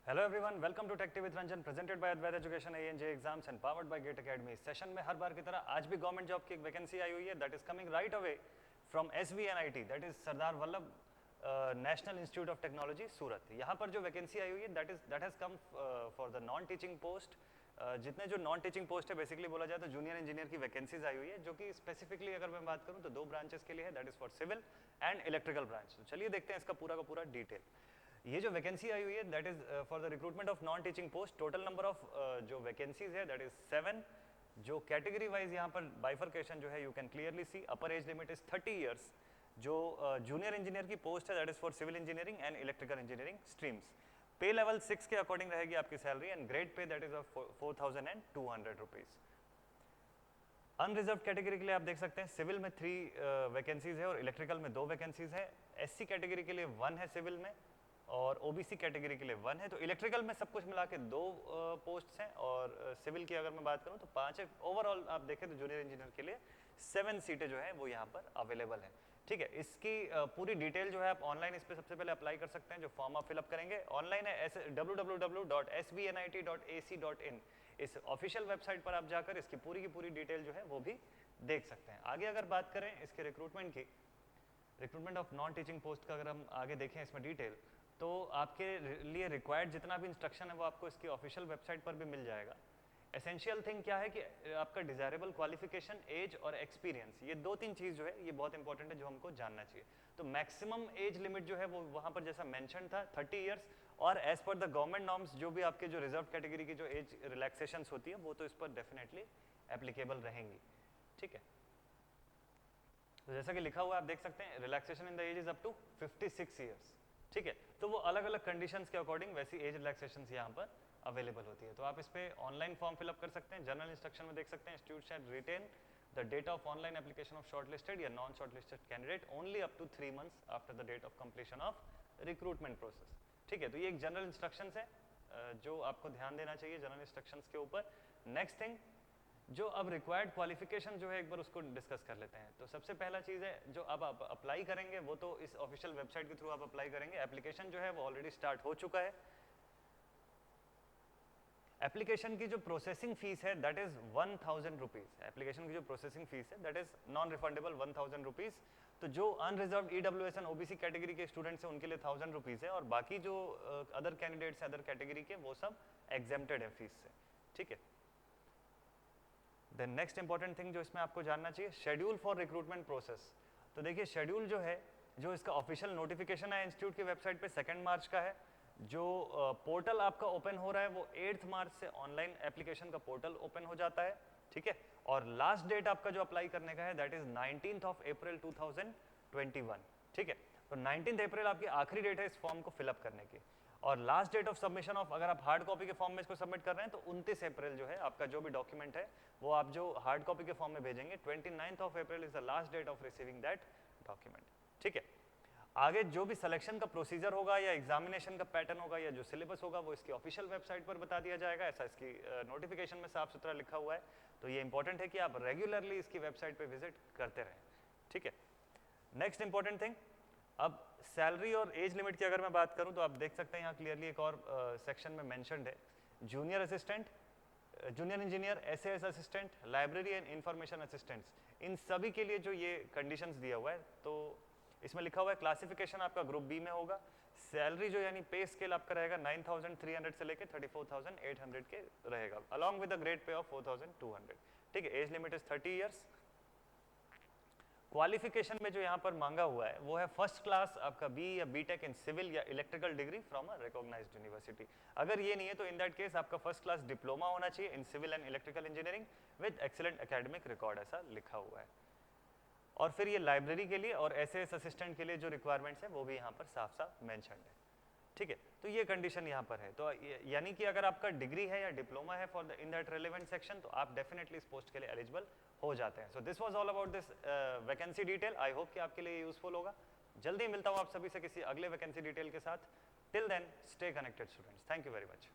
Hello everyone, welcome to tech with Ranjan, presented by Advait Education AE and JE exams and powered by GATE Academy. इस session में हर बार की तरह आज भी गवर्नमेंट जॉब की एक वैकेंसी आई हुई है that is coming right away from SVNIT, that is Sardar Vallabh National Institute of Technology Surat. यहाँ पर जो वैकेंसी आई हुई है that has come for the non teaching post. जितने जो नॉन टीचिंग पोस्ट है बेसिकली बोला जाए तो जूनियर इंजीनियर की वैकेंसीज आई हुई है, जो कि स्पेसिफिकली अगर मैं बात करूँ तो दो ब्रांचेस के लिए है, that is for civil and electrical branch. तो चलिए देखते हैं इसका पूरा का पूरा डिटेल। ये जो वैकेंसी आई हुई है that is for the recruitment of non teaching post. Total number of जो वैकेंसीज है दैट इज 7। जो कैटेगरी वाइज यहाँ पर बाइफर्केशन जो है you can clearly see. Upper age limit is 30 years. जो जूनियर इंजीनियर की पोस्ट है that is for civil engineering and electrical engineering streams. Pay level 6 के अकॉर्डिंग रहेगी आपकी salary and grade pay that is of 4,200 rupees. Unreserved category के लिए आप देख सकते हैं सिविल में 3 वैकेंसीज है और इलेक्ट्रिकल में 2 वैकेंसीज है। एससी कैटेगरी के लिए 1 है सिविल में और ओबीसी कैटेगरी के लिए 1 है। तो इलेक्ट्रिकल में सब कुछ मिला के 2 पोस्ट्स हैं और सिविल की अगर मैं बात करूं तो 5 है। ओवरऑल आप देखें तो जूनियर इंजीनियर के लिए 7 सीटें जो है वो यहाँ पर अवेलेबल हैं। ठीक है, इसकी पूरी डिटेल जो है आप ऑनलाइन इस पर सबसे पहले अप्लाई कर सकते हैं। जो फॉर्म आप फिलअप करेंगे ऑनलाइन है www.sbnit.ac.in। इस ऑफिशियल वेबसाइट पर आप जाकर इसकी पूरी डिटेल जो है वो भी देख सकते हैं। आगे अगर बात करें इसके रिक्रूटमेंट की, recruitment of non teaching post का अगर हम आगे देखें इसमें डिटेल, तो आपके लिए रिक्वायर्ड जितना भी इंस्ट्रक्शन है वो आपको इसकी ऑफिशियल वेबसाइट पर भी मिल जाएगा। एसेंशियल थिंग क्या है कि आपका डिजायरेबल क्वालिफिकेशन, एज और एक्सपीरियंस, ये 2-3 चीज़ जो है ये बहुत इंपॉर्टेंट है जो हमको जानना चाहिए। तो मैक्सिमम एज लिमिट जो है वो वहाँ पर जैसा मेंशन था 30 ईयर्स, और as per the government norms जो भी आपके जो रिजर्व कैटेगरी की जो एज रिलैक्सेशन होती है वो तो इस पर डेफिनेटली एप्लीकेबल रहेंगी। ठीक है, तो जैसा कि लिखा हुआ है आप देख सकते हैं relaxation in the age is up to 56 years. ठीक है, तो वो अलग अलग कंडीशंस के अकॉर्डिंग वैसी एज रिलैक्सेशंस यहाँ पर अवेलेबल होती है। तो आप इस पे ऑनलाइन फॉर्म फिलअप कर सकते हैं। जनरल इंस्ट्रक्शन में देख सकते हैं institute shall retain the date of online application of shortlisted या non shortlisted candidate only up to 3 months after the date of completion of recruitment process. ठीक है, तो ये एक जनरल इंस्ट्रक्शंस है जो आपको ध्यान देना चाहिए जनरल इंस्ट्रक्शंस के ऊपर। नेक्स्ट थिंग, जो अब रिक्वायर्ड क्वालिफिकेशन जो है एक बार उसको डिस्कस कर लेते हैं। तो सबसे पहला चीज़ है जो अब आप अप्लाई करेंगे वो तो इस ऑफिशियल वेबसाइट के थ्रू आप अप्लाई करेंगे। एप्लीकेशन जो है वो ऑलरेडी स्टार्ट हो चुका है। एप्लीकेशन की जो प्रोसेसिंग फीस है दैट इज 1,000 रुपीज। एप्लीकेशन की जो प्रोसेसिंग फीस है that is non refundable 1,000 rupees. तो जो unreserve EWS and OBC category के स्टूडेंट्स हैं उनके लिए 1,000 रुपीज है, और बाकी जो अदर कैंडिडेट्स हैं अदर कैटेगरी के वो सब एग्जेम्प्टेड है फीस से। ठीक है, देन नेक्स्ट इंपॉर्टेंट थिंग जो इसमें आपको जानना चाहिए, शेड्यूल फॉर रिक्रूटमेंट प्रोसेस। तो देखिए शेड्यूल जो है, जो इसका ऑफिशियल नोटिफिकेशन है इंस्टीट्यूट की वेबसाइट पे 2 मार्च का है। जो पोर्टल आपका ओपन हो रहा है वो 8 मार्च से ऑनलाइन एप्लीकेशन का पोर्टल ओपन हो जाता है। ठीक है, और लास्ट डेट आपका जो अप्लाई करने का है that is 19th of April 2021। ठीक है, तो 19th अप्रैल आपकी आखिरी डेट है इस फॉर्म को फिलअप करने की, और last date of submission of, अगर आप हार्ड कॉपी के फॉर्म में इसको सबमिट कर रहे हैं तो 29 अप्रैल जो है आपका जो भी डॉक्यूमेंट है वो आप जो हार्ड कॉपी के फॉर्म में भेजेंगे 29th of April is the last date of receiving that document. ठीक है, आगे जो भी सिलेक्शन का प्रोसीजर होगा या एग्जामिनेशन का पैटर्न होगा या जो सिलेबस होगा वो इसकी ऑफिशियल वेबसाइट पर बता दिया जाएगा, ऐसा इसकी नोटिफिकेशन में साफ सुथरा लिखा हुआ है। तो ये इंपॉर्टेंट है कि आप रेगुलरली इसकी वेबसाइट पर विजिट करते रहें। ठीक है, नेक्स्ट इंपॉर्टेंट थिंग, अब सैलरी और एज लिमिट की अगर मैं बात करूं तो आप देख सकते हैं यहाँ क्लियरली एक और सेक्शन में मेंशन्ड है, junior assistant, junior engineer, SAS assistant, library and information assistants, इन सभी के लिए जो ये कंडीशंस दिया हुआ है। तो इसमें लिखा हुआ है क्लासिफिकेशन आपका ग्रुप बी में होगा। सैलरी जो यानी पे स्केल आपका रहेगा 9,300 से लेकर 34,800 के रहेगा, along with the grade pay of 4,200। ठीक है, age limit is 30 years. Qualification में जो यहाँ पर मांगा हुआ है वो है फर्स्ट क्लास आपका बी या बीटेक इन सिविल या electrical degree from a recognised university. अगर ये नहीं है तो इन दैट केस आपका फर्स्ट क्लास डिप्लोमा होना चाहिए in civil and electrical engineering with excellent academic record, ऐसा लिखा हुआ है। और फिर ये लाइब्रेरी के लिए और एसएएस असिस्टेंट के लिए जो रिक्वायरमेंट्स है वो भी यहाँ पर साफ साफ मेंशन्ड है। ठीक है, तो ये कंडीशन यहाँ पर है। तो यानी कि अगर आपका डिग्री है या डिप्लोमा है for the in that relevant section तो आप डेफिनेटली इस पोस्ट के लिए एलिजिबल हो जाते हैं। So this was all about this vacancy detail. I hope कि आपके लिए यूजफुल होगा। जल्दी मिलता हूँ आप सभी से किसी अगले वैकेंसी डिटेल के साथ। Till then stay connected students, thank you very much.